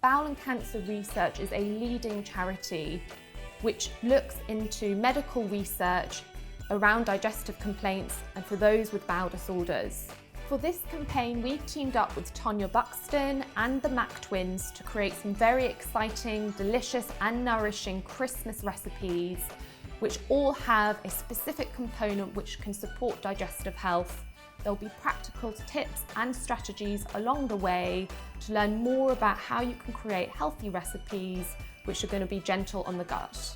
Bowel Cancer Research is a leading charity which looks into medical research around digestive complaints and for those with bowel disorders. For this campaign, we've teamed up with Tonia Buxton and the Mac twins to create some very exciting, delicious and nourishing Christmas recipes which all have a specific component which can support digestive health. There'll be practical tips and strategies along the way to learn more about how you can create healthy recipes which are going to be gentle on the gut.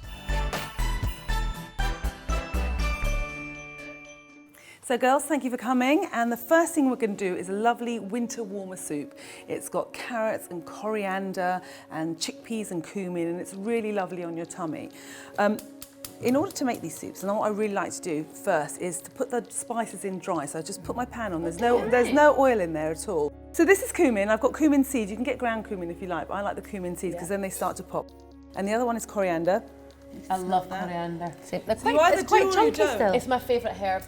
So girls, thank you for coming, and the first thing we're going to do is a lovely winter warmer soup. It's got carrots and coriander and chickpeas and cumin, and it's really lovely on your tummy. In order to make these soups, and what I really like to do first is to put the spices in dry. So I just put my pan on, there's no oil in there at all. So this is cumin, I've got cumin seeds. You can get ground cumin if you like, but I like the cumin seeds because then they start to pop. And the other one is coriander. I love coriander. It's quite chunky still. It's my favourite herb.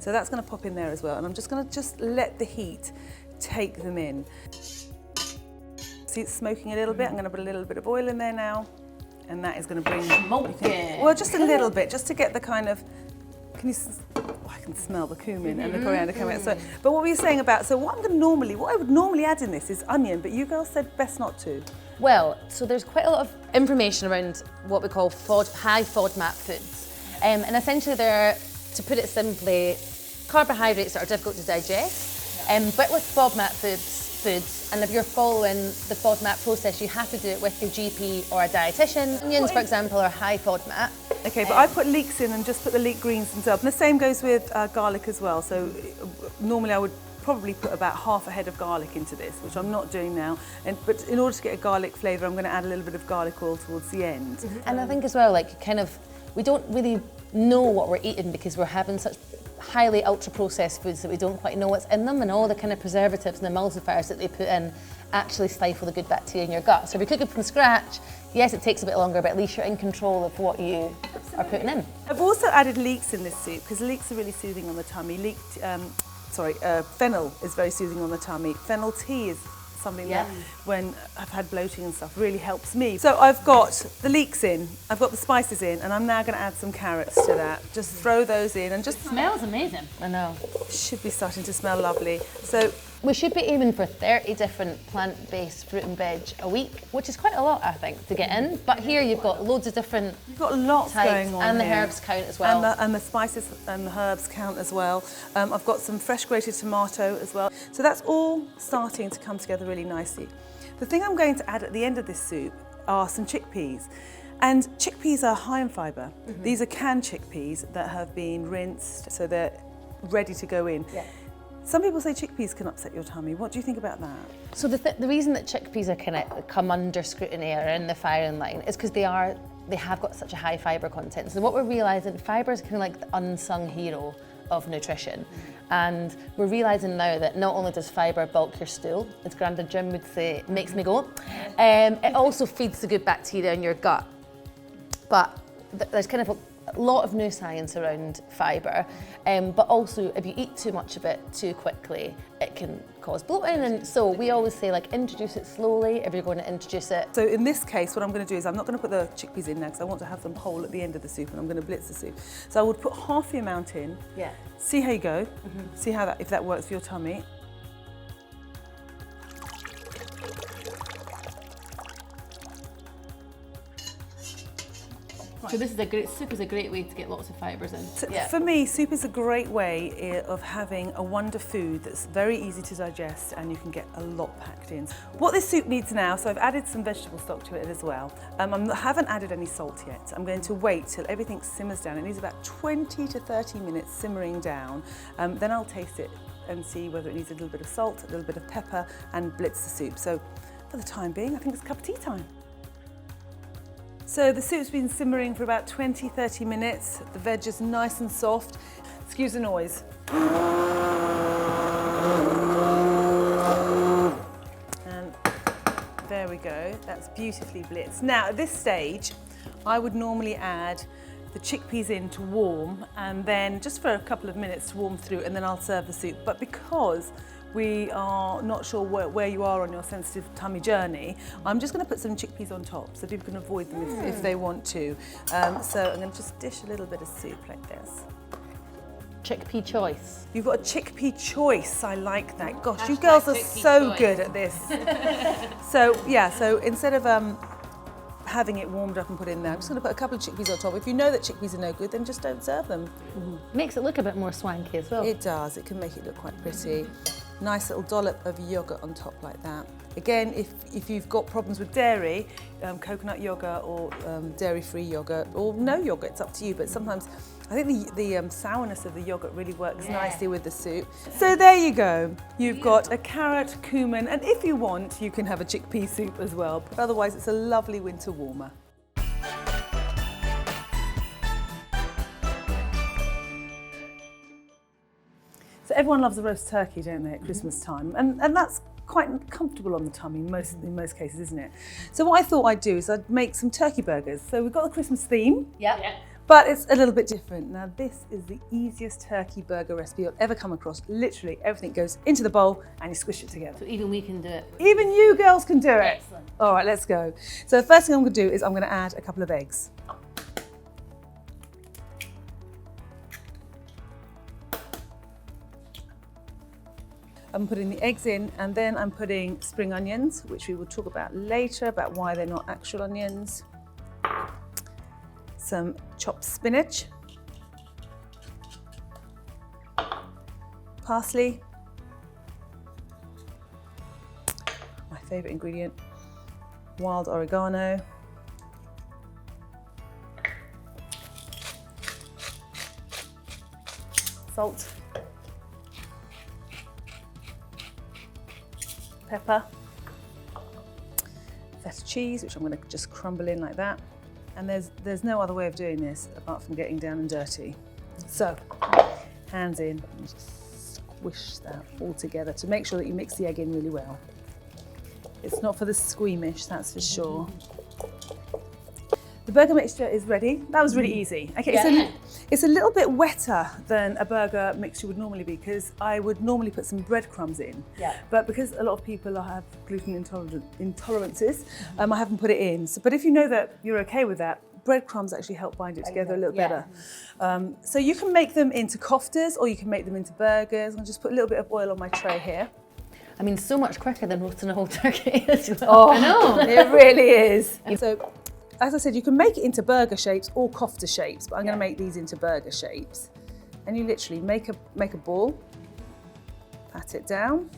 So that's going to pop in there as well, and I'm just going to let the heat take them in. See, it's smoking a little bit. I'm going to put a little bit of oil in there now, and that is going to bring smoking. Well, just a little bit, just to get the kind of. Can you? Oh, I can smell the cumin and the coriander coming out. So, but what were you saying about? So what I would normally add in this is onion, but you girls said best not to. Well, so there's quite a lot of information around what we call high FODMAP foods, and essentially they're, to put it simply, carbohydrates that are difficult to digest. But with FODMAP foods, and if you're following the FODMAP process, you have to do it with your GP or a dietitian. Onions, for example, are high FODMAP. Okay, but I put leeks in and just put the leek greens themselves. And the same goes with garlic as well. So normally I would probably put about half a head of garlic into this, which I'm not doing now. But in order to get a garlic flavour, I'm going to add a little bit of garlic oil towards the end. And I think as well, we don't really know what we're eating because we're having such highly ultra-processed foods that we don't quite know what's in them, and all the kind of preservatives and emulsifiers that they put in actually stifle the good bacteria in your gut. So if you're cooking from scratch, yes, it takes a bit longer, but at least you're in control of what you are putting in. I've also added leeks in this soup because leeks are really soothing on the tummy. Fennel is very soothing on the tummy. Fennel tea is something that, when I've had bloating and stuff, really helps me. So I've got the leeks in, I've got the spices in, and I'm now going to add some carrots to that. Just throw those in and just... It smells amazing. I know. Should be starting to smell lovely. So we should be aiming for 30 different plant-based fruit and veg a week, which is quite a lot, I think, to get in. But here you've got loads of different You've got lots types, going on and the here. herbs count as well. And the spices and the herbs count as well. I've got some fresh grated tomato as well. So that's all starting to come together really nicely. The thing I'm going to add at the end of this soup are some chickpeas. And chickpeas are high in fibre. These are canned chickpeas that have been rinsed, so they're ready to go in. Yeah. Some people say chickpeas can upset your tummy. What do you think about that? So the reason that chickpeas are kind of come under scrutiny or in the firing line is because they have got such a high fibre content. So what we're realising, fibre is kind of like the unsung hero of nutrition. And we're realising now that not only does fibre bulk your stool, as Grandad Jim would say, it makes me go, it also feeds the good bacteria in your gut. But there's kind of a lot of new science around fibre, but also if you eat too much of it too quickly, it can cause bloating. And so we always say, introduce it slowly if you're going to introduce it. So in this case, what I'm going to do is I'm not going to put the chickpeas in now because I want to have them whole at the end of the soup, and I'm going to blitz the soup. So I would put half the amount in, see how you go, see how if that works for your tummy. So soup is a great way to get lots of fibres in. So for me, soup is a great way of having a wonder food that's very easy to digest and you can get a lot packed in. What this soup needs now, so I've added some vegetable stock to it as well. I haven't added any salt yet. I'm going to wait till everything simmers down. It needs about 20 to 30 minutes simmering down. Then I'll taste it and see whether it needs a little bit of salt, a little bit of pepper, and blitz the soup. So for the time being, I think it's cup of tea time. So the soup's been simmering for about 20-30 minutes. The veg is nice and soft. Excuse the noise. And there we go. That's beautifully blitzed. Now at this stage, I would normally add the chickpeas in to warm, and then just for a couple of minutes to warm through, and then I'll serve the soup. But because we are not sure where you are on your sensitive tummy journey, I'm just going to put some chickpeas on top so people can avoid them if they want to. So I'm going to just dish a little bit of soup like this. Chickpea choice. You've got a chickpea choice. I like that. Gosh, you girls are so good at this. So yeah, so instead of having it warmed up and put in there, I'm just going to put a couple of chickpeas on top. If you know that chickpeas are no good, then just don't serve them. Makes it look a bit more swanky as well. It does. It can make it look quite pretty. Nice little dollop of yoghurt on top like that. Again, if you've got problems with dairy, coconut yoghurt or dairy-free yoghurt or no yoghurt, it's up to you. But sometimes I think the sourness of the yoghurt really works nicely with the soup. So there you go. You've got a carrot, cumin, and if you want, you can have a chickpea soup as well. But otherwise, it's a lovely winter warmer. So everyone loves a roast turkey, don't they, at Christmas time? And that's quite comfortable on the tummy in most cases, isn't it? So what I thought I'd do is I'd make some turkey burgers. So we've got the Christmas theme, but it's a little bit different. Now this is the easiest turkey burger recipe you'll ever come across. Literally everything goes into the bowl and you squish it together. So even we can do it. Even you girls can do it. Excellent. All right, let's go. So the first thing I'm going to do is I'm going to add a couple of eggs. I'm putting the eggs in and then I'm putting spring onions, which we will talk about later, about why they're not actual onions. Some chopped spinach. Parsley. My favourite ingredient, wild oregano. Salt. Pepper, feta cheese, which I'm going to just crumble in like that. And there's no other way of doing this apart from getting down and dirty. So, hands in, and just squish that all together to make sure that you mix the egg in really well. It's not for the squeamish, that's for sure. The burger mixture is ready. That was really easy. Okay, so it's a little bit wetter than a burger mixture would normally be because I would normally put some breadcrumbs in. But because a lot of people have gluten intolerances, I haven't put it in. So, but if you know that you're okay with that, breadcrumbs actually help bind it together a little better. So you can make them into koftas or you can make them into burgers. I'll just put a little bit of oil on my tray here. I mean, so much quicker than roasting a whole turkey as well. Oh, I know. It really is. So, as I said, you can make it into burger shapes or kofta shapes, but I'm going to make these into burger shapes. And you literally make a ball, pat it down.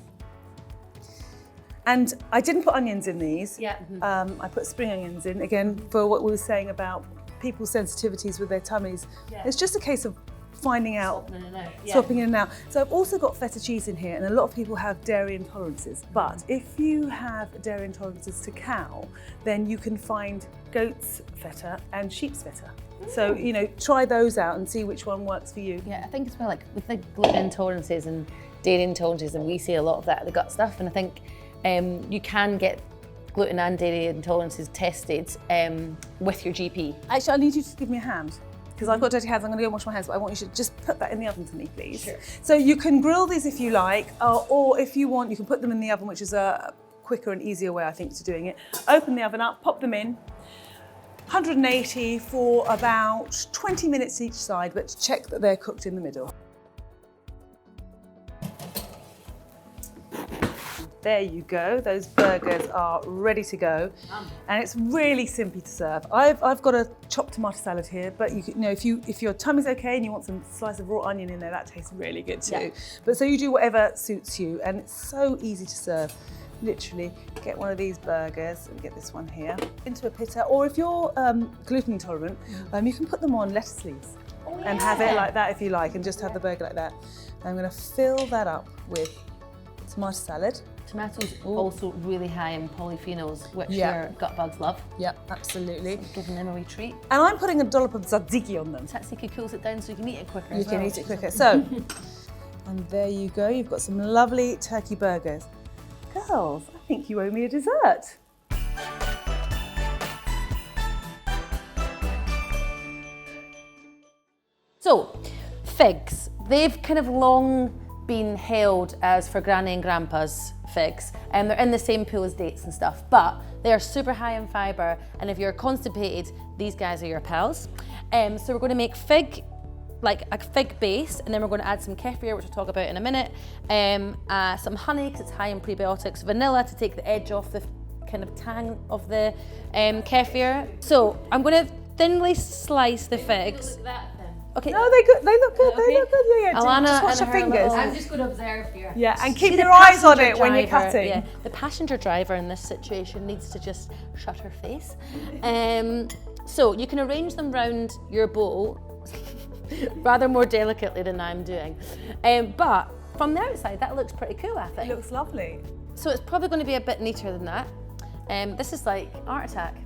And I didn't put onions in these. I put spring onions in, again, for what we were saying about people's sensitivities with their tummies. It's just a case of finding out, swapping in and out. So I've also got feta cheese in here, and a lot of people have dairy intolerances. But if you have dairy intolerances to cow, then you can find goat's feta and sheep's feta. So, you know, try those out and see which one works for you. Yeah, I think as well, like with the gluten intolerances and dairy intolerances, and we see a lot of that at the gut stuff, and I think you can get gluten and dairy intolerances tested with your GP. Actually, I need you to give me a hand. Because I've got dirty hands, I'm going to go and wash my hands, but I want you to just put that in the oven for me, please. Sure. So you can grill these if you like, or if you want, you can put them in the oven, which is a quicker and easier way, I think, to doing it. Open the oven up, pop them in, 180 for about 20 minutes each side, but check that they're cooked in the middle. There you go, those burgers are ready to go. And it's really simple to serve. I've got a chopped tomato salad here, but you know, if your tummy's okay and you want some slice of raw onion in there, that tastes really good too. But so you do whatever suits you, and it's so easy to serve. Literally, get one of these burgers, and get this one here, into a pitta, or if you're gluten intolerant, you can put them on lettuce leaves and have it like that if you like, and just have the burger like that. I'm gonna fill that up with tomato salad. Tomatoes also really high in polyphenols, which your gut bugs love. Yep, absolutely. So giving them a wee treat. And I'm putting a dollop of tzatziki on them. Tzatziki cools it down so you can eat it quicker. You can eat it quicker. So, and there you go. You've got some lovely turkey burgers. Girls, I think you owe me a dessert. So, figs. They've kind of long been hailed as for Granny and Grandpa's figs, and they're in the same pool as dates and stuff, but they are super high in fibre, and if you're constipated, these guys are your pals. So we're going to make like a fig base, and then we're going to add some kefir, which we'll talk about in a minute, some honey because it's high in prebiotics, vanilla to take the edge off the kind of tang of the kefir. So I'm going to thinly slice the figs. Okay. No, they good. They look good. Okay. They look good. Yeah, yeah. Alana Just watch and your her fingers. little- I'm just going to observe here. Yeah, and keep See, your the eyes on passenger it when you're driver- cutting. Yeah, the passenger driver in this situation needs to just shut her face. So you can arrange them round your bowl rather more delicately than I'm doing. But from the outside, that looks pretty cool, I think. It looks lovely. So it's probably going to be a bit neater than that. This is like Art Attack.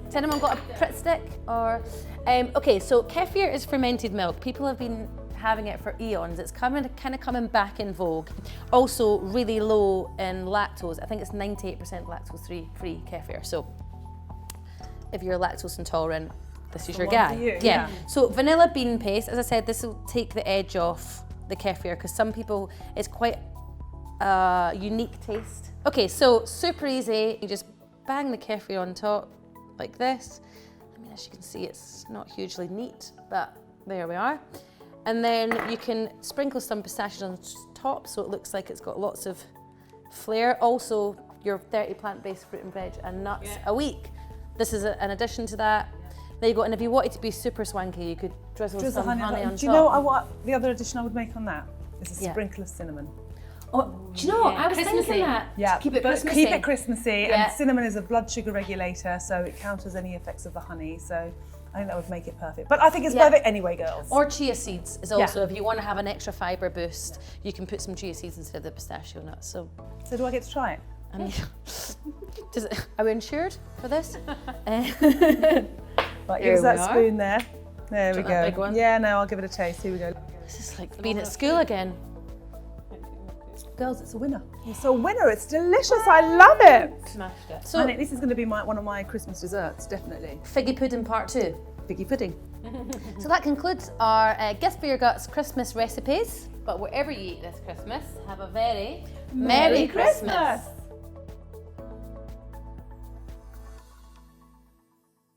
Has anyone got a Pritt stick? Or okay, so kefir is fermented milk. People have been having it for eons. It's kind of coming back in vogue. Also really low in lactose. I think it's 98% lactose-free kefir. So if you're lactose intolerant, this is your one guy. for you, Yeah. So vanilla bean paste, as I said, this will take the edge off the kefir because some people, it's quite a unique taste. Okay, so super easy. You just bang the kefir on top like this. I mean, as you can see, it's not hugely neat, but there we are. And then you can sprinkle some pistachios on top so it looks like it's got lots of flair. Also, your 30 plant-based fruit and veg and nuts a week. This is an addition to that. There you go. And if you wanted to be super swanky, you could drizzle some honey on top. Do you know what the other addition I would make on that? Is a sprinkle of cinnamon. Oh, do you know what? I was Christmassy. thinking that. Yeah, Keep it but Christmassy. keep it Christmassy. Yeah. And cinnamon is a blood sugar regulator, so it counters any effects of the honey. So I think that would make it perfect. But I think it's perfect anyway, girls. Or chia seeds is also, if you want to have an extra fibre boost, you can put some chia seeds instead of the pistachio nuts. So do I get to try it? I mean, are we insured for this? Right, Here give us that we are. spoon there. There we Want that go. big one? Yeah, no, I'll give it a taste. Here we go. This is like being at school again. Girls, it's a winner. It's a winner. It's delicious. I love it. Smashed it. So I think this is going to be one of my Christmas desserts, definitely. Figgy pudding part 2. Figgy pudding. So that concludes our Guess for Your Guts Christmas recipes. But wherever you eat this Christmas, have a very Merry Christmas.